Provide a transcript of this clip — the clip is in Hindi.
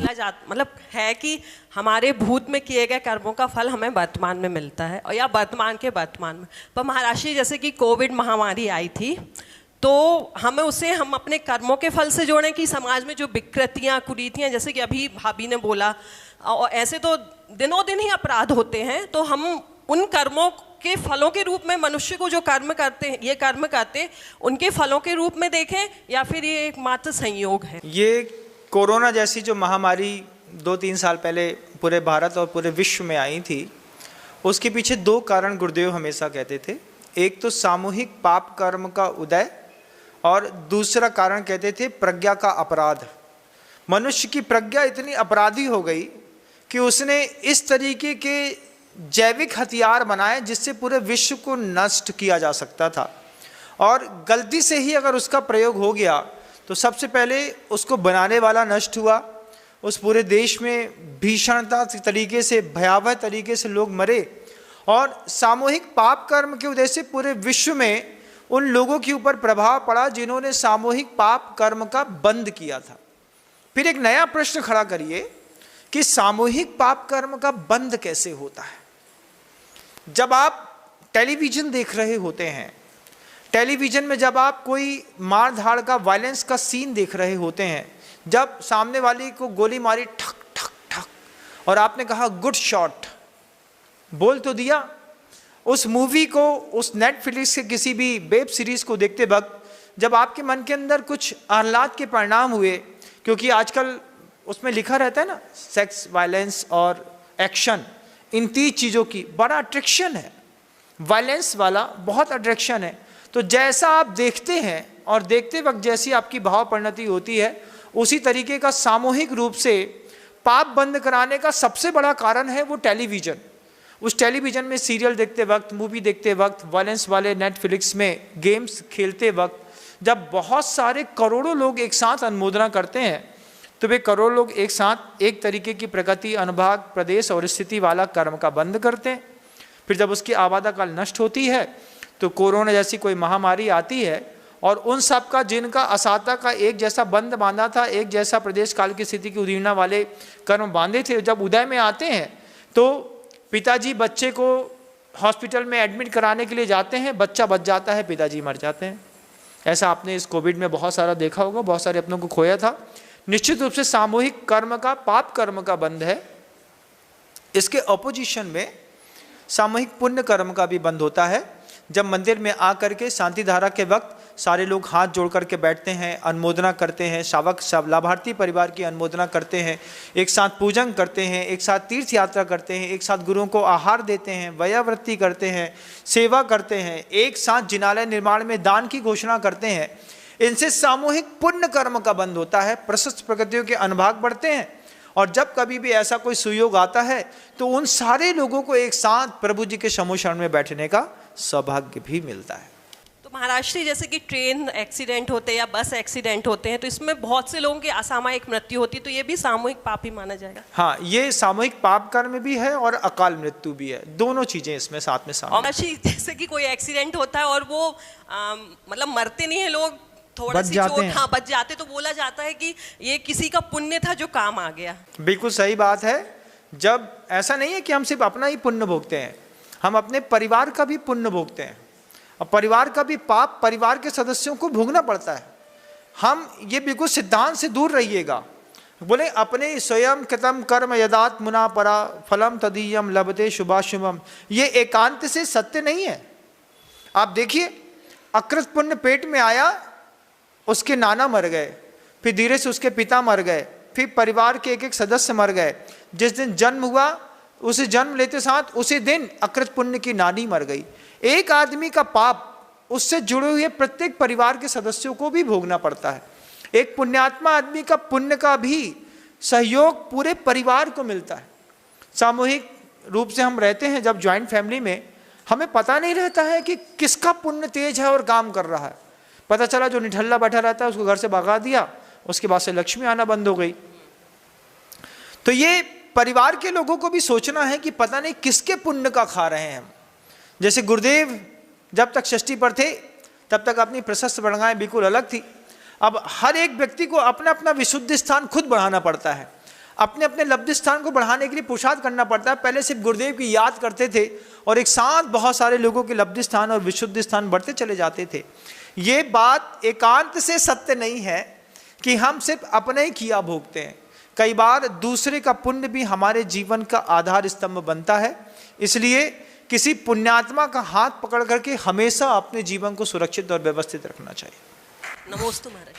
बोला जाता, मतलब है कि हमारे भूत में किए गए कर्मों का फल हमें वर्तमान में मिलता है, और या वर्तमान के वर्तमान में। पर महाराष्ट्र जैसे कि कोविड महामारी आई थी, तो हमें उसे हम अपने कर्मों के फल से जोड़ें कि समाज में जो विकृतियाँ कुरीतियाँ, जैसे कि अभी भाभी ने बोला, और ऐसे तो दिनों दिन ही अपराध होते हैं, तो हम उन कर्मों के फलों के रूप में मनुष्य को जो कर्म करते हैं, ये कर्म करते, उनके फलों के रूप में देखें, या फिर ये एकमात्र संयोग है? ये कोरोना जैसी जो महामारी 2-3 साल पहले पूरे भारत और पूरे विश्व में आई थी, उसके पीछे 2 कारण गुरुदेव हमेशा कहते थे। एक तो सामूहिक पाप कर्म का उदय, और दूसरा कारण कहते थे प्रज्ञा का अपराध। मनुष्य की प्रज्ञा इतनी अपराधी हो गई कि उसने इस तरीके के जैविक हथियार बनाए जिससे पूरे विश्व को नष्ट किया जा सकता था, और गलती से ही अगर उसका प्रयोग हो गया तो सबसे पहले उसको बनाने वाला नष्ट हुआ। उस पूरे देश में भीषणता तरीके से, भयावह तरीके से लोग मरे, और सामूहिक पाप कर्म के उदय से पूरे विश्व में उन लोगों के ऊपर प्रभाव पड़ा जिन्होंने सामूहिक पाप कर्म का बंद किया था। फिर एक नया प्रश्न खड़ा करिए कि सामूहिक पाप कर्म का बंद कैसे होता है। जब आप टेलीविज़न देख रहे होते हैं, टेलीविज़न में जब आप कोई मार धाड़ का, वायलेंस का सीन देख रहे होते हैं, जब सामने वाली को गोली मारी ठक ठक ठक, और आपने कहा गुड शॉट, बोल तो दिया, उस मूवी को, उस नेटफ्लिक्स के किसी भी वेब सीरीज़ को देखते वक्त जब आपके मन के अंदर कुछ आह्लाद के परिणाम हुए, क्योंकि आजकल उसमें लिखा रहता है ना, सेक्स, वायलेंस और एक्शन, इन 3 चीज़ों की बड़ा अट्रैक्शन है, वायलेंस वाला बहुत अट्रैक्शन है। तो जैसा आप देखते हैं और देखते वक्त जैसी आपकी भाव परिणति होती है, उसी तरीके का सामूहिक रूप से पाप बंद कराने का सबसे बड़ा कारण है वो टेलीविज़न। उस टेलीविज़न में सीरियल देखते वक्त, मूवी देखते वक्त, वायलेंस वाले नेटफ्लिक्स में गेम्स खेलते वक्त, जब बहुत सारे करोड़ों लोग एक साथ अनुमोदना करते हैं, तो वे करोड़ों लोग एक साथ एक तरीके की प्रगति, अनुभाग, प्रदेश और स्थिति वाला कर्म का बंद करते हैं। फिर जब उसकी आबादाकाल नष्ट होती है तो कोरोना जैसी कोई महामारी आती है, और उन सब का, जिनका असाता का एक जैसा बंद बांधा था, एक जैसा प्रदेश काल की स्थिति की उदीर्णा वाले कर्म बांधे थे, जब उदय में आते हैं तो पिताजी बच्चे को हॉस्पिटल में एडमिट कराने के लिए जाते हैं, बच्चा बच जाता है, पिताजी मर जाते हैं। ऐसा आपने इस कोविड में बहुत सारा देखा होगा, बहुत सारे अपनों को खोया था। निश्चित रूप से सामूहिक कर्म का, पाप कर्म का बंद है। इसके ऑपोजिशन में सामूहिक पुण्य कर्म का भी बंद होता है। जब मंदिर में आकर के शांति धारा के वक्त सारे लोग हाथ जोड़ करके बैठते हैं, अनुमोदना करते हैं, शावक सब लाभार्थी परिवार की अनुमोदना करते हैं, एक साथ पूजन करते हैं, एक साथ तीर्थ यात्रा करते हैं, एक साथ गुरुओं को आहार देते हैं, वयावृत्ति करते हैं, सेवा करते हैं, एक साथ जिनालय निर्माण में दान की घोषणा करते हैं, इनसे सामूहिक पुण्य कर्म का बंद होता है, प्रशस्त प्रगतियों के अनुभाग बढ़ते हैं। और जब कभी भी ऐसा कोई सुयोग आता है तो उन सारे लोगों को एक साथ प्रभु जी के समूह शरण में बैठने का सौभाग्य भी मिलता है। तो महाराष्ट्र जैसे कि ट्रेन एक्सीडेंट होते हैं या बस एक्सीडेंट होते हैं, तो इसमें बहुत से लोगों की असामयिक मृत्यु होती है, तो ये भी सामूहिक पाप ही माना जाएगा? हाँ, ये सामूहिक पाप कर्म भी है और अकाल मृत्यु भी है, दोनों चीजें इसमें साथ में शामिल। जैसे कि कोई एक्सीडेंट होता है और वो मतलब मरते नहीं है लोग, थोड़ा सी चोट, हाँ, बच जाते, तो बोला जाता है कि ये किसी का पुण्य था जो काम आ गया। बिल्कुल सही बात है। जब ऐसा नहीं है कि हम सिर्फ अपना ही पुण्य भोगते हैं, हम अपने परिवार का भी पुण्य भोगते हैं, और परिवार का भी पाप परिवार के सदस्यों को भोगना पड़ता है। हम ये बिल्कुल सिद्धांत से दूर रहिएगा। बोले अपने स्वयं कृतम कर्म यदात मुना परा फलम तदीयम लभते शुभाशुभम, ये एकांत से सत्य नहीं है। आप देखिए, अकृत पुण्य पेट में आया, उसके नाना मर गए, फिर धीरे से उसके पिता मर गए, फिर परिवार के एक एक सदस्य मर गए। जिस दिन जन्म हुआ, उसे जन्म लेते साथ उसी दिन अकृत पुण्य की नानी मर गई। एक आदमी का पाप उससे जुड़े हुए प्रत्येक परिवार के सदस्यों को भी भोगना पड़ता है। एक पुण्यात्मा आदमी का पुण्य का भी सहयोग पूरे परिवार को मिलता है। सामूहिक रूप से हम रहते हैं जब ज्वाइंट फैमिली में, हमें पता नहीं रहता है कि किसका पुण्य तेज है और काम कर रहा है। पता चला जो निठल्ला बैठा रहता है उसको घर से भगा दिया, उसके बाद से लक्ष्मी आना बंद हो गई। तो ये परिवार के लोगों को भी सोचना है कि पता नहीं किसके पुण्य का खा रहे हैं हम। जैसे गुरुदेव जब तक षष्ठी पर थे तब तक अपनी प्रशस्त बढ़ाएं बिल्कुल अलग थी। अब हर एक व्यक्ति को अपना अपना विशुद्ध स्थान खुद बढ़ाना पड़ता है। अपने अपने लब्ध स्थान को बढ़ाने के लिए पुरुषार्थ करना पड़ता है। पहले सिर्फ गुरुदेव की याद करते थे और एक साथ बहुत सारे लोगों के लब्ध स्थान और विशुद्ध स्थान बढ़ते चले जाते थे। ये बात एकांत से सत्य नहीं है कि हम सिर्फ अपने ही किया भोगते हैं। कई बार दूसरे का पुण्य भी हमारे जीवन का आधार स्तंभ बनता है। इसलिए किसी पुण्यात्मा का हाथ पकड़ करके हमेशा अपने जीवन को सुरक्षित और व्यवस्थित रखना चाहिए। नमोस्तु महाराज।